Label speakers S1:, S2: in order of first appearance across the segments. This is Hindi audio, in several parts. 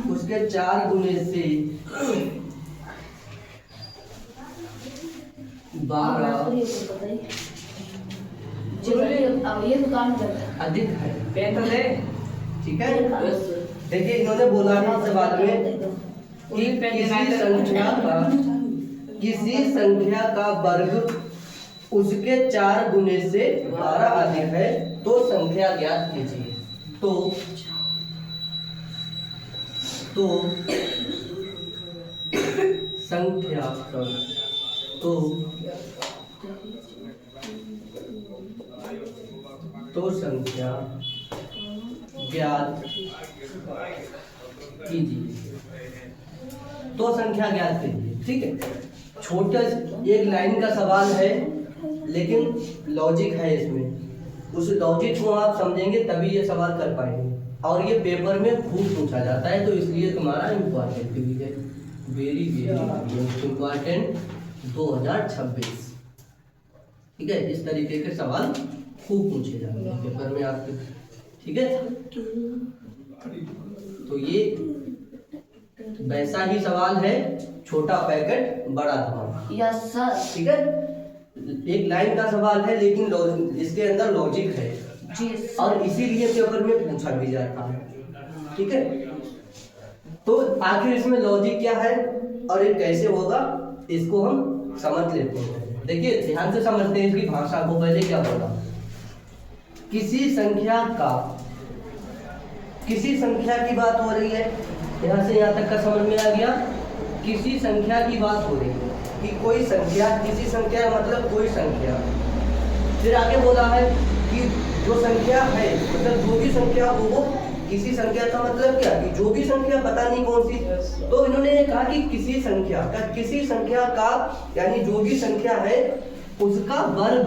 S1: उसके 4 गुने से 12 अधिक है। ठीक है, देखिए इन्होंने बोला है इस सवाल में कि किसी संख्या का वर्ग उसके 4 गुने से 12 अधिक है तो संख्या ज्ञात कीजिए। तो संख्या ज्ञात कीजिए। तो संख्या ज्ञात कीजिए। ठीक है, छोटा एक लाइन का सवाल है लेकिन लॉजिक है इसमें। उस लॉजिक को आप समझेंगे तभी ये सवाल कर पाएंगे, और ये पेपर में खूब पूछा जाता है, तो इसलिए तुम्हारा इम्पोर्टेंट है, वेरी इम्पोर्टेंट 2026। ठीक है, इस तरीके के सवाल खूब पूछे जाते हैं पेपर में आपके। ठीक है, तो ये वैसा ही सवाल है, छोटा पैकेट बड़ा धमाका। Yes sir. ठीक है, एक लाइन का सवाल है लेकिन इसके अंदर लॉजिक है और इसीलिए पेपर में पूछा भी जाता है। ठीक है, तो आखिर इसमें लॉजिक क्या है और ये कैसे होगा इसको हम समझ लेते हैं। देखिए ध्यान से समझते हैं इसकी भाषा को। पहले क्या होगा, किसी संख्या की बात हो रही है, यहाँ से यहाँ तक का समझ में आ गया। किसी संख्या की बात हो रही है कि कोई संख्या, किसी संख्या मतलब कोई संख्या। फिर आगे बोला है कि जो संख्या है मतलब जो भी संख्या हो वो किसी संख्या का मतलब क्या कि जो भी संख्या पता नहीं कौन सी। तो इन्होंने कहा कि किसी संख्या का यानी जो भी संख्या है उसका वर्ग,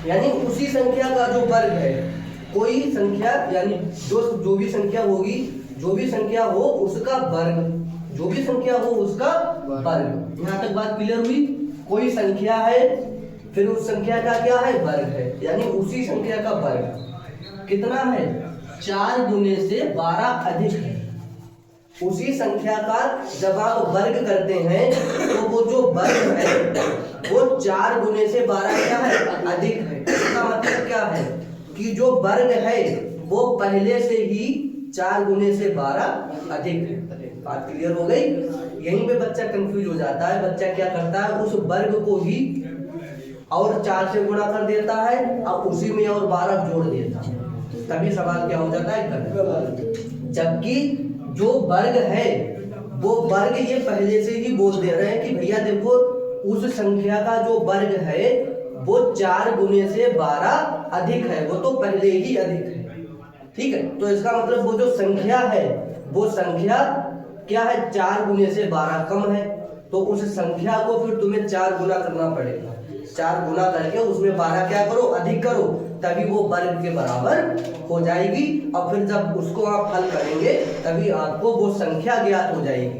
S1: यानी उसी संख्या का जो वर्ग है। कोई संख्या यानी जो भी संख्या होगी, जो भी संख्या हो उसका वर्ग, जो भी संख्या हो उसका वर्ग। यहाँ तक बात क्लियर हुई। कोई संख्या है फिर उस संख्या का क्या है, वर्ग है, यानी उसी संख्या का वर्ग कितना है, 4 गुने से 12 अधिक है। उसी संख्या का जब आप वर्ग करते हैं तो वो जो वर्ग है वो 4 गुने से 12 क्या है, अधिक है। इसका मतलब क्या है कि जो वर्ग है वो पहले से ही 4 गुने से 12 अधिक है। बात क्लियर हो गई। यहीं पे बच्चा कंफ्यूज हो जाता है। बच्चा क्या करता है, उस वर्ग को ही और 4 से गुणा कर देता है और उसी में और 12 जोड़ देता है, तभी सवाल क्या हो जाता है, गलत। जबकि जो वर्ग है वो वर्ग ये पहले से ही बोल दे रहे हैं कि भैया देखो उस संख्या का जो वर्ग है वो 4 गुने से 12 अधिक है, वो तो पहले ही अधिक है। ठीक है, तो इसका मतलब वो जो संख्या है वो संख्या क्या है, 4 गुने से 12 कम है। तो उस संख्या को फिर तुम्हें 4 गुना करना पड़ेगा। 4 गुना करके उसमें 12 क्या करो, अधिक करो, तभी वो वर्ग के बराबर हो जाएगी। और फिर जब उसको आप हल करेंगे तभी आपको वो संख्या ज्ञात हो जाएगी।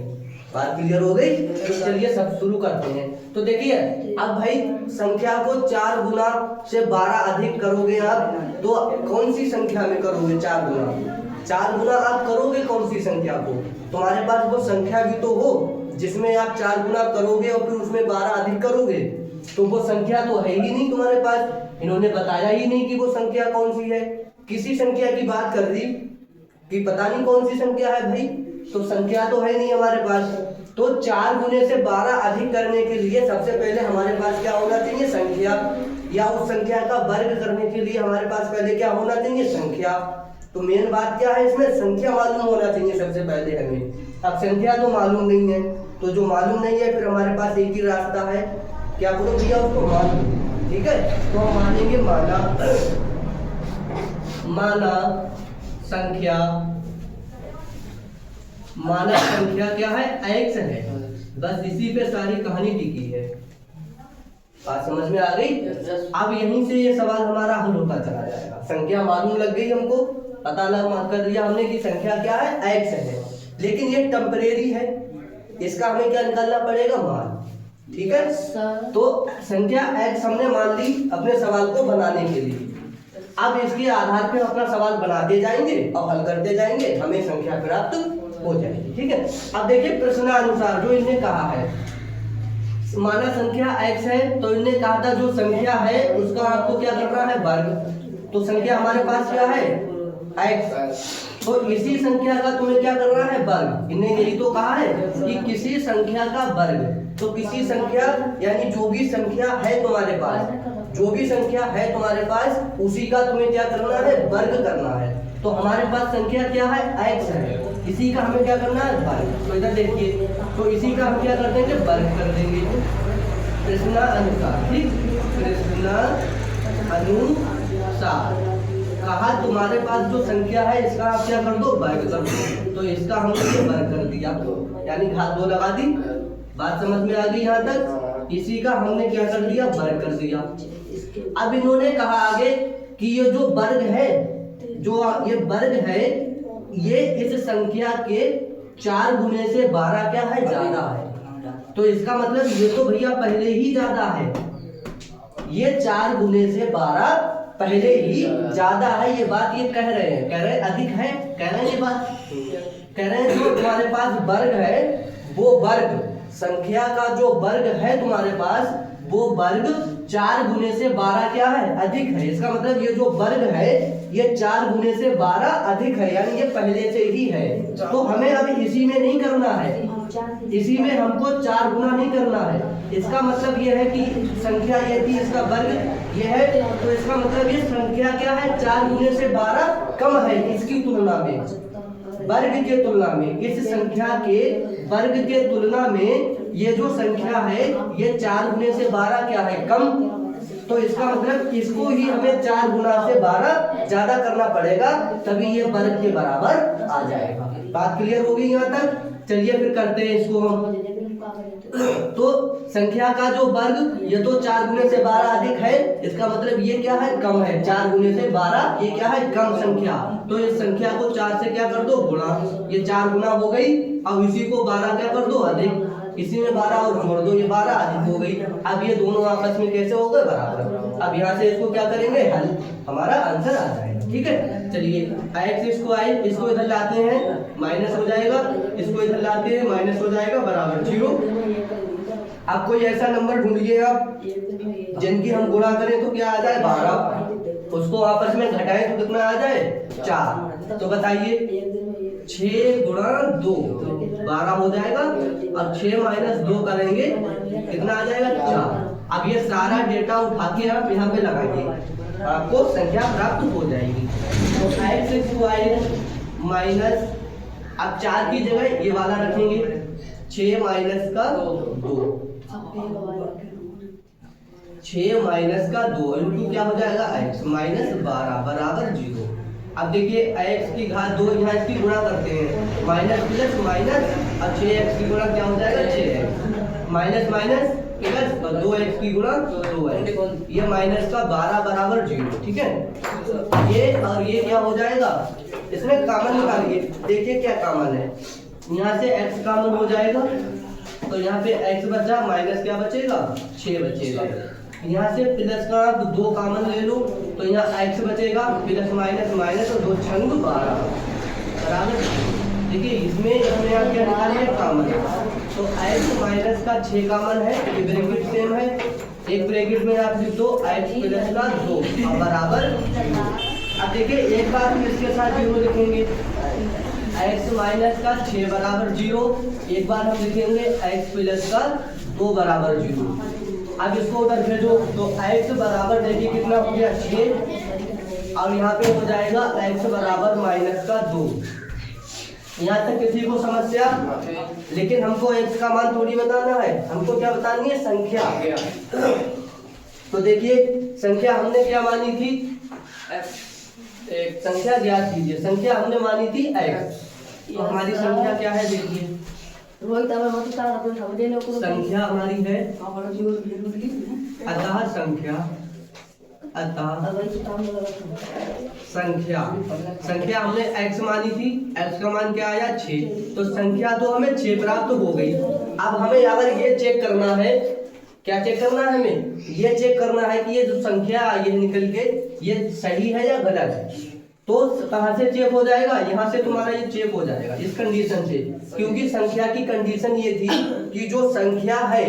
S1: बात क्लियर हो गई। तो चलिए सब शुरू करते हैं। तो देखिए अब भाई संख्या को 4 गुना से 12 अधिक करोगे आप, तो कौन सी संख्या में करोगे 4 गुना? 4 गुना आप करोगे कौन सी संख्या को? तुम्हारे पास वो संख्या भी तो हो जिसमें आप 4 गुना करोगे और फिर उसमें 12 अधिक करोगे, तो वो संख्या तो है ही नहीं तुम्हारे पास। इन्होंने बताया ही नहीं कि वो संख्या कौन सी है। किसी संख्या की बात कर दी कि पता नहीं कौन सी संख्या है भाई, तो संख्या तो है नहीं हमारे पास। तो 4 गुने से 12 अधिक करने के लिए सबसे पहले हमारे पास क्या होना चाहिए, संख्या, या उस संख्या का वर्ग करने के लिए हमारे पास पहले क्या होना चाहिए, संख्या। तो मेन बात क्या है इसमें, संख्या मालूम होना चाहिए सबसे पहले हमें। अब संख्या तो मालूम नहीं है, तो जो मालूम नहीं है फिर हमारे पास एक ही रास्ता है, क्या करो भैया, उसको मान। ठीक है, तो हम मानेंगे माना संख्या क्या है, x है। बस इसी पे सारी कहानी टिकी है। बात समझ में आ गई। अब यहीं से ये सवाल हमारा हल होता चला जाएगा। संख्या मालूम लग गई, हमको पता कर दिया हमने कि संख्या क्या है, x है। लेकिन ये टेम्परेरी है, इसका हमें क्या निकालना पड़ेगा, मान। ठीक है। तो संख्या x हमने मान ली अपने सवाल को बनाने के लिए। अब इसके आधार पे अपना सवाल बनाते जाएंगे और हल करते जाएंगे, हमें संख्या प्राप्त हो जाएगी। ठीक है। अब देखिए प्रश्नानुसार जो इन्हें कहा है, माना संख्या x है, तो इन्हें कहा था जो संख्या है उसका आपको क्या करना है, वर्ग। तो संख्या हमारे पास क्या है, x। तो इसी संख्या का तुम्हें क्या करना है, वर्ग। इन्हें यही तो कहा है कि किसी संख्या का वर्ग। तो किसी संख्या यानी जो भी संख्या है तुम्हारे पास, जो भी संख्या है तुम्हारे पास, उसी का तुम्हें क्या करना है, वर्ग करना है। तो हमारे पास संख्या क्या है, x है, इसी का हमें क्या करना है, वर्ग। तो इधर देखिए, तो इसी का हम क्या कर देंगे, वर्ग कर देंगे प्रश्नानुसार। ठीक, प्रश्नानुसार कहा तुम्हारे पास जो संख्या है इसका आप क्या कर दो, वर्ग कर दो। तो इसका हमने वर्ग कर दिया, यानी घात 2 लगा दी। बात समझ में आ गई यहाँ तक। इसी का हमने क्या कर दिया, वर्ग कर दिया। अब इन्होंने कहा आगे कि ये जो वर्ग है, जो ये वर्ग है, ये इस संख्या के 4 गुने से 12 क्या है, ज्यादा है। तो इसका मतलब ये तो भैया पहले ही ज्यादा है, ये 4 गुने से 12 पहले ही ज्यादा है। ये बात ये कह रहे हैं, कह रहे हैं अधिक है, कह रहे हैं ये बात, कह रहे हैं जो तुम्हारे पास वर्ग है, वो वर्ग संख्या का जो वर्ग है तुम्हारे पास, वो वर्ग 4 गुने से 12 क्या है, अधिक है। इसका मतलब ये जो वर्ग है ये 4 गुने से 12 अधिक है, यानी ये पहले से ही है। तो हमें अब इसी में नहीं करना है, इसी में हमको 4 गुना नहीं करना है। इसका मतलब ये है कि संख्या ये थी, इसका वर्ग ये है, तो इसका मतलब ये संख्या क्या है, 4 गुने से 12 कम है इसकी तुलना में, वर्ग के तुलना में। इस संख्या के वर्ग के तुलना में ये जो संख्या है ये 4 गुने से 12 क्या है, कम। तो इसका मतलब इसको ही हमें 4 गुना से 12 ज्यादा करना पड़ेगा, तभी ये वर्ग के बराबर आ जाएगा। बात क्लियर हो गई यहाँ तक। चलिए फिर करते हैं इसको हम। तो संख्या का जो वर्ग ये तो 4 गुने से 12 अधिक है, इसका मतलब ये क्या है, कम है। 4 गुने से 12 ये क्या है, कम संख्या। तो इस संख्या को 4 से क्या कर दो, गुणा। ये 4 गुना हो गई, अब इसी को 12 क्या कर दो, अधिक। इसी में 12 और जोड़ दो, ये 12 अधिक हो गई। अब ये दोनों आपस में कैसे हो गए, बराबर। अब यहाँ से इसको क्या करेंगे, हल, हमारा आंसर आ जाएगा। ठीक है। चलिए x इसको आई, इसको इधर लाते हैं, माइनस हो जाएगा, इसको इधर लाते हैं, माइनस हो जाएगा, बराबर 0। अब कोई ऐसा नंबर ढूंढिए आप जिनकी हम गुणा करें तो क्या आ जाए, 12, उसको आपस में घटाएं तो कितना आ जाए, 4। तो बताइए 6 गुणा 2 12 हो जाएगा, अब 6 माइनस 2 करेंगे कितना आ जाएगा, 4। अब ये सारा डेटा उठा के आप यहाँ पे लगाइए, आपको संख्या प्राप्त हो जाएगी। तो x² माइनस, अब 4 की जगह ये वाला रखेंगे, 6 माइनस का 2, 6 माइनस का 2 इनटू क्या हो जाएगा, x माइनस 12 बराबर 0। अब देखिए x की घात 2, यहाँ इसकी गुणा करते हैं, माइनस प्लस माइनस, अब 6x की गुणा क्या हो जाएगा, 6x minus minus plus 2x की गुणा 2x, ये माइनस का 12 बराबर 0। ठीक है। ये और ये क्या हो जाएगा, इसमें कॉमन निकालिए, देखिए क्या कॉमन है। यहाँ से x कॉमन हो जाएगा, तो यहाँ पे x बचा, माइनस क्या बचेगा, 6 बचेगा। यहाँ से प्लस का 2 कॉमन ले लो, तो यहाँ x बचेगा, प्लस माइनस माइनस और 2 छंग 12 बराबर। देखिए इसमें अपने आप क्या निकालिए, कॉमन। तो x माइनस का 6 कॉमन है, ये ब्रैकेट सेम है, एक ब्रैकेट में आप लिख दो x प्लस का 2 बराबर। अब देखिए एक बार हम इसके साथ 0 लिखेंगे, x माइनस का 6 बराबर 0, एक बार हम लिखेंगे x प्लस का 2 बराबर 0। अब इसको उधर भेजो, तो x बराबर देखिए कितना हो गया, 6, और यहाँ पे हो जाएगा x बराबर माइनस का 2। यहाँ तक किसी को समस्या? लेकिन हमको x का मान थोड़ी बताना है, हमको क्या बतानी है, संख्या। तो देखिए संख्या हमने क्या मानी थी, एक संख्या ज्ञात कीजिए, संख्या हमने मानी थी x। तो हमारी संख्या क्या है, देखिए संख्या हमारी है, अतः संख्या, संख्या हमने x मानी थी, x का मान क्या आया, 6। तो संख्या तो हमें 6 प्राप्त हो गई। अब हमें अगर ये चेक करना है, क्या चेक करना है हमें? ये चेक करना है कि ये जो संख्या आई है निकल के, ये सही है या गलत है। तो कहाँ से चेक हो जाएगा? यहाँ से तुम्हारा ये चेक हो जाएगा इस कंडीशन से, क्योंकि संख्या की कंडीशन ये थी कि जो संख्या है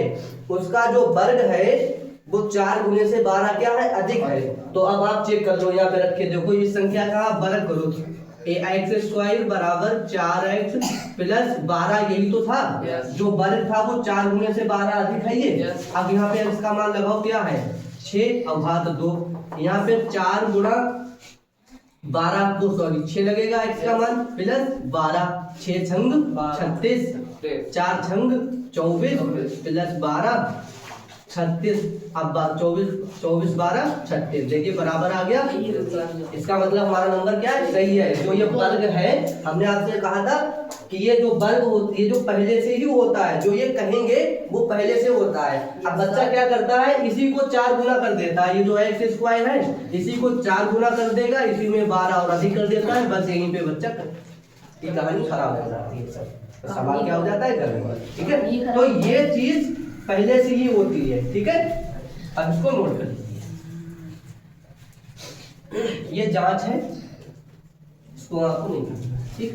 S1: उसका जो वर्ग है वो 4 गुने से 12 क्या है? अधिक है। तो अब आप चेक कर लो, यहाँ पे रख के देखो इस संख्या का आप वर्ग करो, ax² बराबर 4x प्लस 12, यही तो था। जो वर्ग था वो 4 गुने से 12 अधिक है ये। अब यहाँ पे इसका मान लगाओ, क्या है? 6 और घात 2। यहाँ पे 4 गुणा 12 को 6 लगेगा x का मान प्लस 12, 6 छंग 36, 4 छंग 24 प्लस 12 36। अब 24 12 36, देखिए बराबर आ गया। इसका मतलब हमारा नंबर क्या है? सही है। जो ये वर्ग है, हमने आपसे कहा था कि ये जो वर्ग होती है जो पहले से ही होता है, जो ये कहेंगे वो पहले से होता है। अब बच्चा क्या करता है? इसी को 4 गुना कर देता है। ये जो x² है इसी को 4 गुना कर देगा, इसी में 12 और अधिक कर देता है। बस यहीं पे बच्चा की कहानी खराब हो जाती है। सब सवाल क्या हो जाता है करने, ठीक है। तो ये चीज पहले से ही होती है, ठीक है। अब इसको नोट कर लीजिए, ये जांच है, इसको आपको नहीं करना, ठीक।